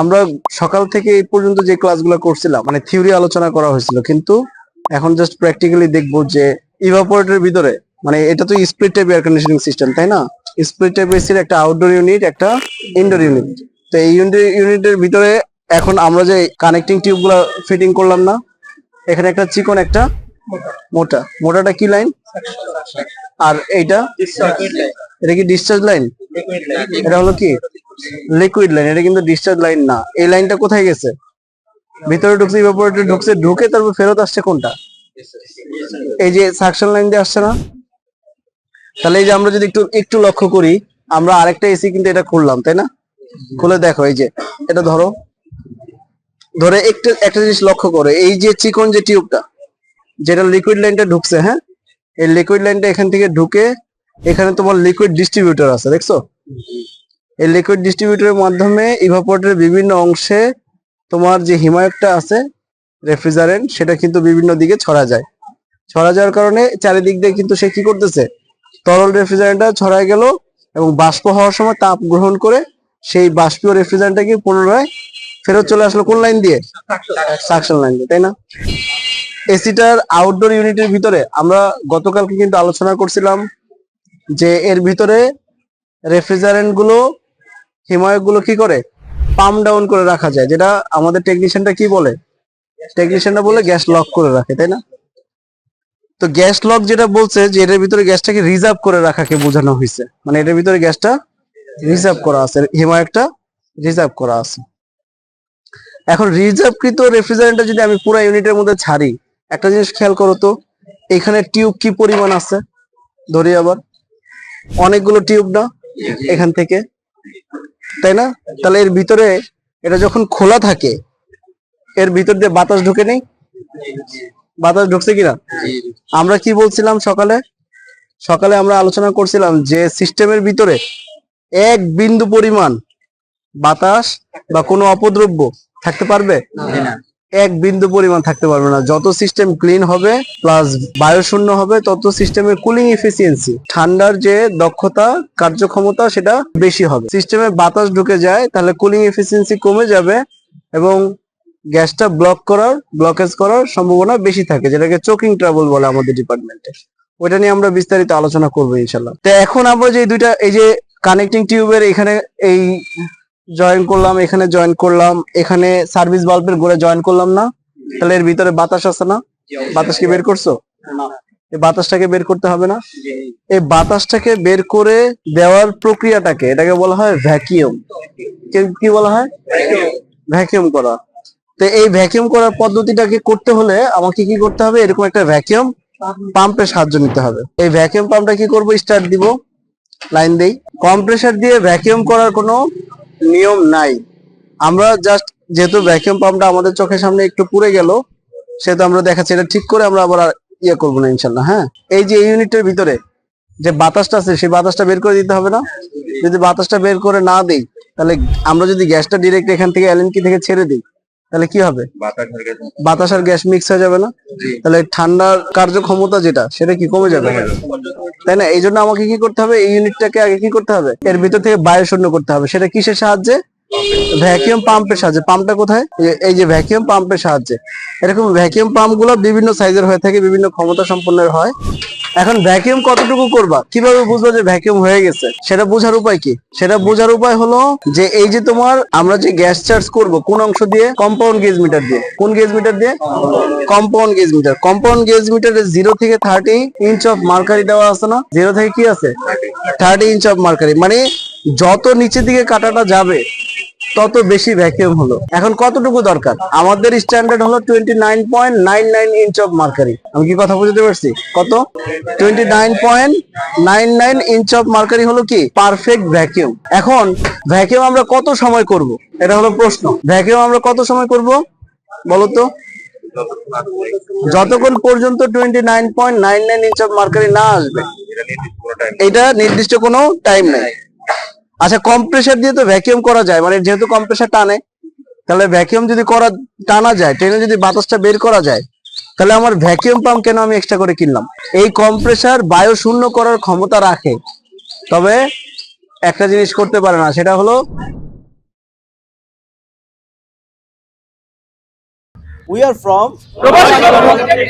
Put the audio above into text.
আমরা সকাল থেকে এই পর্যন্ত যে ক্লাসগুলো করছিলাম মানে থিওরি আলোচনা করা হয়েছিল, কিন্তু এখন জাস্ট প্র্যাকটিক্যালি দেখবো যে ইভাপোরেটরের ভিতরে মানে এটা তো split type air conditioning system, তাই না? স্প্লিট টাইপ এসির একটা আউটডোর ইউনিট, একটা ইনডোর ইউনিট। তো এই ইউনিটের ভিতরে এখন আমরা যে কানেক্টিং টিউব গুলা ফিটিং করলাম না, এখানে একটা চিকন, একটা মোটা। মোটাটা কি লাইন? আর এইটা এটা কি ডিসচার্জ লাইন? এটা হলো কি লিকুইড লাইন। এটা কিন্তু ডিসচার্জ লাইন না। এই লাইনটা কোথায় গেছে? ভিতরে ঢুকছে, ইভাপোরেটরে ঢুকছে, ঢুকে তারপর ফেরত আসছে কোনটা? এই যে সাকশন লাইন দিয়ে আসছে না? তাহলে এই যে আমরা যদি একটু একটু লক্ষ্য করি, আমরা আরেকটা এসি কিন্তু এটা খুললাম, তাই না? খুলে দেখো, এই যে এটা ধরো, ধরে একটু একটা জিনিস লক্ষ্য করো, এই যে চিকন যে টিউবটা যেটা লিকুইড লাইনটা ঢুকছে, হ্যাঁ, এই লিকুইড লাইনটা এখান থেকে ঢুকে এখানে তোমার লিকুইড ডিস্ট্রিবিউটর আছে, দেখছো? এই লিকুইড ডিস্ট্রিবিউটরের মাধ্যমে ইভাপোরেটরের বিভিন্ন অংশে তোমার যে হিমায়কটা আছে রেফ্রিজারেন্ট, সেটা কিন্তু বিভিন্ন দিকে ছড়া যায়। ছড়া যাওয়ার কারণে চারিদিক দিয়ে কিন্তু সে কি করতেছে, তরল রেফ্রিজারেন্টটা ছড়ায় গেল এবং বাষ্প হওয়ার সময় তাপ গ্রহণ করে সেই বাষ্পীয় রেফ্রিজারেন্টটাকে পুনরায় ফেরত চলে আসলো কোন লাইন দিয়ে? সাকশন লাইন দিয়ে, তাই না? এসিটার আউটডোর ইউনিটের ভিতরে আমরা গতকালকে কিন্তু আলোচনা করছিলাম যে এর ভিতরে রেফ্রিজারেন্ট গুলো, হিমায়ক গুলো কি করে পাম্প ডাউন করে রাখা যায়, যেটা আমাদের টেকনিশিয়ানটা কি বলে? টেকনিশিয়ানটা বলে গ্যাস লক করে রাখে, তাই না? তো গ্যাস লক যেটা বলছে যে এটার ভিতরে গ্যাসটাকে রিজার্ভ করে রাখাকে বোঝানো হয়েছে, মানে এটার ভিতরে গ্যাসটা রিজার্ভ করা আছে, হিমায়কটা রিজার্ভ করা আছে। এখন রিজার্ভকৃত রেফ্রিজারেন্টটা যদি আমি পুরো ইউনিটের মধ্যে ছাড়ি, একটা জিনিস খেয়াল করো তো, এখানে টিউব কি পরিমাণ আছে? ধরি আবার অনেকগুলো টিউব না এখান থেকে, তাই না? তাহলে এর ভিতরে এটা যখন খোলা থাকে, এর ভিতর দিয়ে বাতাস ঢুকে নেই? বাতাস ঢুকছে কিনা? আমরা কি বলছিলাম সকালে? সকালে আমরা আলোচনা করছিলাম যে সিস্টেমের ভিতরে এক বিন্দু পরিমাণ বাতাস বা কোনো অপদ্রব্য থাকতে পারবে? এক বিন্দু পরিমাণ থাকতে পারবে না। যত সিস্টেম ক্লিন হবে প্লাস বায়ুশূন্য হবে, তত সিস্টেমের কুলিং এফিসিয়েন্সি, ঠান্ডার যে দক্ষতা, কার্যক্ষমতা, সেটা বেশি হবে। সিস্টেমে বাতাস ঢুকে যায় তাহলে কুলিং এফিসিয়েন্সি কমে যাবে এবং গ্যাসটা ব্লকেজ করার সম্ভাবনা বেশি থাকে, যেটাকে চোকিং ট্রাবল বলে আমাদের ডিপার্টমেন্টে। ওইটা নিয়ে আমরা বিস্তারিত আলোচনা করবো ইনশাল্লাহ। তো এখন আমরা যে দুইটা এই যে কানেক্টিং টিউবের এখানে এই জয়েন করলাম, এখানে জয়েন করলাম, এখানে সার্ভিস বাল্বের গোড়ায় জয়েন করলাম না, তাহলে এর ভিতরে বাতাস আছে না? বাতাসকে বের করছো? এই বাতাসটাকে বের করতে হবে না? এই বাতাসটাকে বের করে দেওয়ার প্রক্রিয়াটাকে, এটাকে বলা হয় ভ্যাকিউম। কি বলা হয়? ভ্যাকিউম করা। তো এই ভ্যাকিউম করার পদ্ধতিটাকে করতে হলে আমাকে কি করতে হবে? এরকম একটা ভ্যাকিউম পাম্পের সাহায্য নিতে হবে। এই ভ্যাকিউম পাম্পটা কি করব? স্টার্ট দিব, লাইন দেই। কম্প্রেসার দিয়ে ভ্যাকিউম করার কোনো নিয়ম নাই। আমরা জাস্ট যেহেতু ভ্যাকিউম পাম্পটা আমাদের চোখের সামনে একটু পুড়ে গেল, সেহেতু আমরা দেখাচ্ছি, এটা ঠিক করে আমরা আবার ইয়ে করবো না ইনশাল্লাহ। হ্যাঁ, এই যে ইউনিটের ভিতরে যে বাতাসটা আছে সেই বাতাসটা বের করে দিতে হবে না? যদি বাতাসটা বের করে না দেই, তাহলে আমরা যদি গ্যাসটা ডিরেক্ট এখান থেকে এলএনকি থেকে ছেড়ে দিই, তাহলে কি হবে? বাতাস আর গ্যাস মিক্স হয়ে যাবে না? তাহলে ঠান্ডার কার্যক্ষমতা যেটা, সেটা কি কমে যাবে, তাই না? এই জন্য আমাকে কি করতে হবে? এই ইউনিটটাকে আগে কি করতে হবে? এর ভিতর থেকে বায়ু শূন্য করতে হবে। সেটা কিসের সাহায্যে? ভ্যাকিউম পাম্পের সাহায্যে। পাম্পটা কোথায়? এই যে ভ্যাকিউম পাম্পের সাহায্যে। এরকম ভ্যাকিউম পাম্প গুলো বিভিন্ন সাইজের হয়ে থাকে, বিভিন্ন ক্ষমতা সম্পন্ন হয়। এখন ভ্যাকিউম কতটুকু করবা, কিভাবে বুঝবো যে ভ্যাকিউম হয়ে গেছে? সেটা বোঝার উপায় কি? সেটা বোঝার উপায় হলো যে এই যে তোমার আমরা যে গ্যাস চার্জ করব কোন অংশ দিয়ে? কম্পাউন্ড গেজ মিটার দিয়ে। কোন গেজ মিটার দিয়ে? Compound gauge metre. Compound gauge মিটারে 0 থেকে 30 ইঞ্চ অফ মার্কারি দেওয়া আছে না? 0 থেকে কি আছে? 30 ইঞ্চ অফ মার্কারি। মানে যত নিচের দিকে কাটাটা যাবে তত বেশি ভ্যাকিউম হলো। এখন কতটুকু দরকার? আমাদের স্ট্যান্ডার্ড হলো 29.99 ইঞ্চ অফ মার্কারি। আমি কি কথা বুঝতে পারছি? কত? 29.99 ইঞ্চ অফ মার্কারি হলো কি পারফেক্ট ভ্যাকিউম। এখন ভ্যাকিউম আমরা কত সময় করব? এটা হলো প্রশ্ন। ভ্যাকিউম আমরা কত সময় করব বলতো? যতক্ষণ পর্যন্ত 29.99 ইঞ্চ অফ মার্কারি না আসবে। এটা নির্দিষ্ট কোনো টাইম নেই। আচ্ছা, কম্প্রেসার দিয়ে তো ভ্যাকিউম করা যায়, মানে যেহেতু কম্প্রেসার টানে, তাহলে ভ্যাকিউম যদি টানা যায়, টেনে যদি বাতাসটা বের করা যায়, তাহলে আমার ভ্যাকিউম পাম্প কেন আমি এক্সট্রা করে কিনলাম? এই কম্প্রেসার বায়ু শূন্য করার ক্ষমতা রাখে, তবে একটা জিনিস করতে পারে না, সেটা হলো We are from প্রবাসী কর্মসূচি